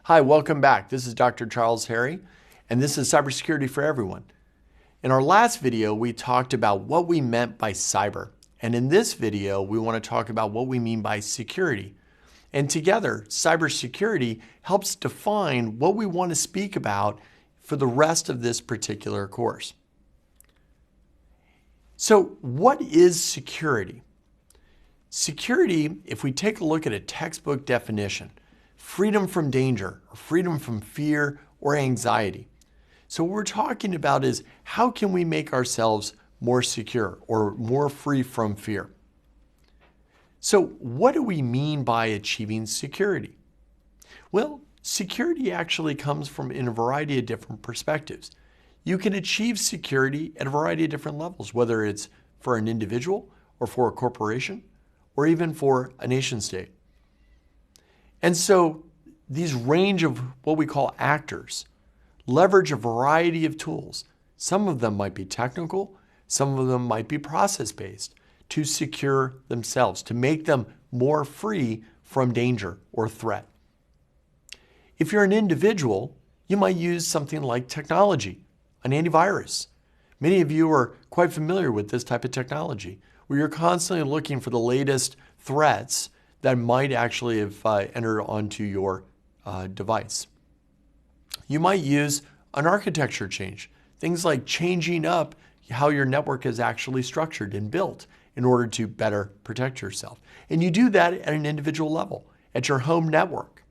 Hi, welcome back. This is Dr. Charles Harry, and this is Cybersecurity for Everyone. In our last video, we talked about what we meant by cyber. And in this video, we want to talk about what we mean by security. And together, cybersecurity helps define what we want to speak about for the rest of this particular course. So, what is security? Security, if we take a look at a textbook definition, freedom from danger, or freedom from fear or anxiety. So what we're talking about is how can we make ourselves more secure or more free from fear? So what do we mean by achieving security? Well, security actually comes from in a variety of different perspectives. You can achieve security at a variety of different levels, whether it's for an individual or for a corporation or even for a nation state. And so these range of what we call actors leverage a variety of tools. Some of them might be technical, some of them might be process-based to secure themselves, to make them more free from danger or threat. If you're an individual, you might use something like technology, an antivirus. Many of you are quite familiar with this type of technology, where you're constantly looking for the latest threats that might actually have entered onto your device. You might use an architecture change, things like changing up how your network is actually structured and built in order to better protect yourself. And you do that at an individual level, at your home network.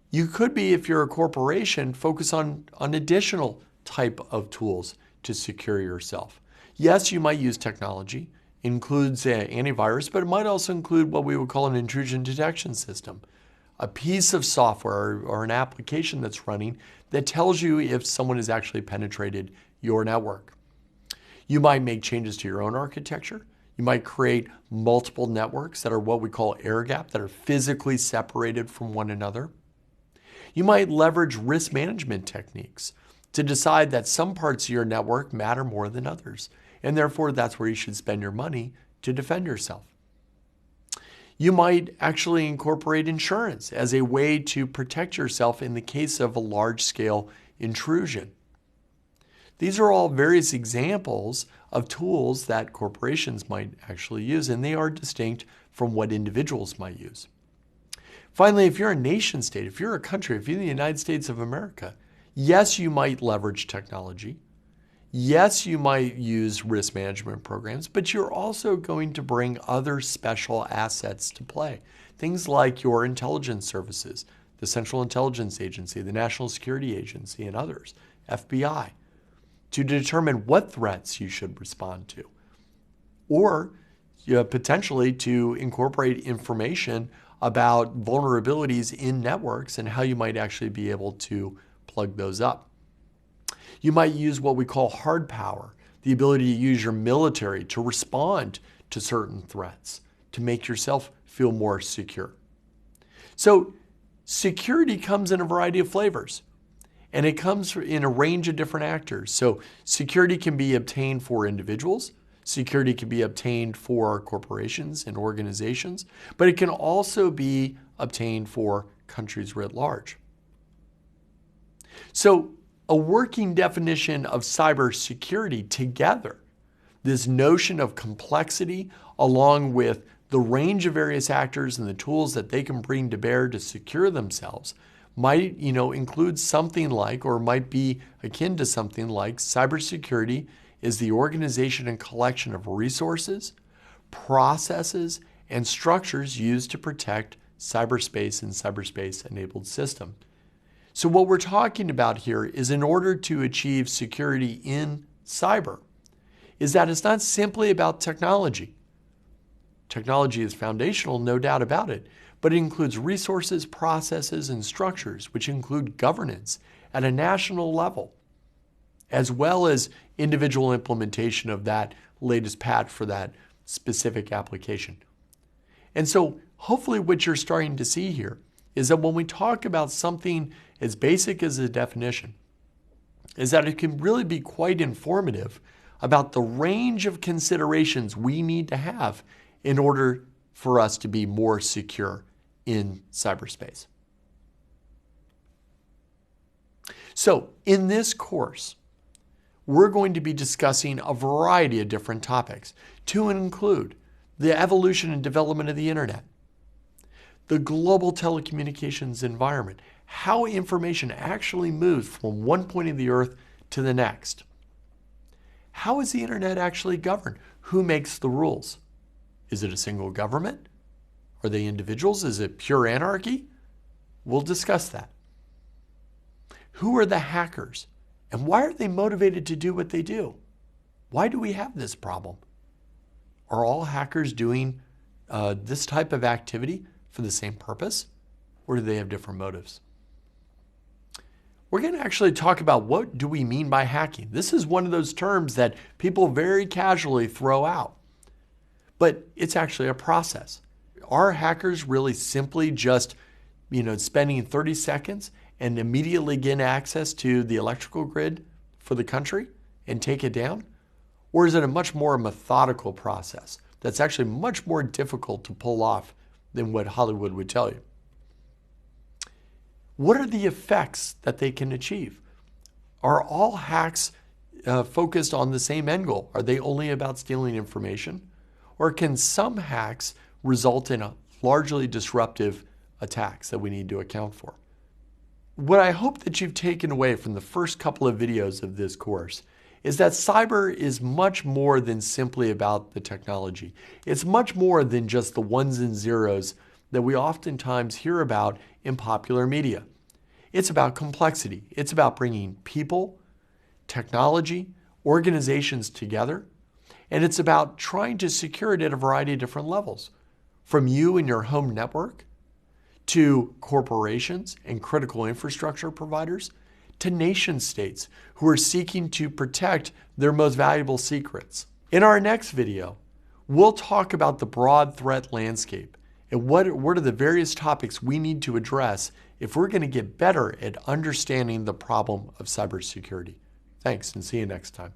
You could be, if you're a corporation, focus on additional type of tools to secure yourself. Yes, you might use technology. Includes antivirus, but it might also include what we would call an intrusion detection system, a piece of software or an application that's running that tells you if someone has actually penetrated your network. You might make changes to your own architecture. You might create multiple networks that are what we call air-gapped, that are physically separated from one another. You might leverage risk management techniques to decide that some parts of your network matter more than others. And therefore, that's where you should spend your money to defend yourself. You might actually incorporate insurance as a way to protect yourself in the case of a large-scale intrusion. These are all various examples of tools that corporations might actually use, and they are distinct from what individuals might use. Finally, if you're a nation state, if you're a country, if you're the United States of America, yes, you might leverage technology. Yes, you might use risk management programs, but you're also going to bring other special assets to play. Things like your intelligence services, the Central Intelligence Agency, the National Security Agency, and others, FBI, to determine what threats you should respond to. Or potentially to incorporate information about vulnerabilities in networks and how you might actually be able to plug those up. You might use what we call hard power, the ability to use your military to respond to certain threats, to make yourself feel more secure. So security comes in a variety of flavors, and it comes in a range of different actors. So security can be obtained for individuals, security can be obtained for corporations and organizations, but it can also be obtained for countries writ large. So a working definition of cybersecurity together, this notion of complexity along with the range of various actors and the tools that they can bring to bear to secure themselves might, include something like, or might be akin to something like, cybersecurity is the organization and collection of resources, processes, and structures used to protect cyberspace and cyberspace-enabled systems. So what we're talking about here is, in order to achieve security in cyber, is that it's not simply about technology. Technology is foundational, no doubt about it, but it includes resources, processes, and structures, which include governance at a national level, as well as individual implementation of that latest patch for that specific application. And so hopefully what you're starting to see here is that when we talk about something as basic as a definition, is that it can really be quite informative about the range of considerations we need to have in order for us to be more secure in cyberspace. So in this course, we're going to be discussing a variety of different topics to include the evolution and development of the internet, the global telecommunications environment, how information actually moves from one point of the earth to the next. How is the internet actually governed? Who makes the rules? Is it a single government? Are they individuals? Is it pure anarchy? We'll discuss that. Who are the hackers? And why are they motivated to do what they do? Why do we have this problem? Are all hackers doing this type of activity for the same purpose? Or do they have different motives? We're going to actually talk about what do we mean by hacking. This is one of those terms that people very casually throw out. But it's actually a process. Are hackers really simply just, spending 30 seconds and immediately gain access to the electrical grid for the country and take it down? Or is it a much more methodical process that's actually much more difficult to pull off than what Hollywood would tell you? What are the effects that they can achieve? Are all hacks focused on the same end goal? Are they only about stealing information? Or can some hacks result in largely disruptive attacks that we need to account for? What I hope that you've taken away from the first couple of videos of this course is that cyber is much more than simply about the technology. It's much more than just the ones and zeros that we oftentimes hear about in popular media. It's about complexity. It's about bringing people, technology, organizations together, and it's about trying to secure it at a variety of different levels, from you and your home network, to corporations and critical infrastructure providers, to nation states who are seeking to protect their most valuable secrets. In our next video, we'll talk about the broad threat landscape and what are the various topics we need to address if we're going to get better at understanding the problem of cybersecurity. Thanks, and see you next time.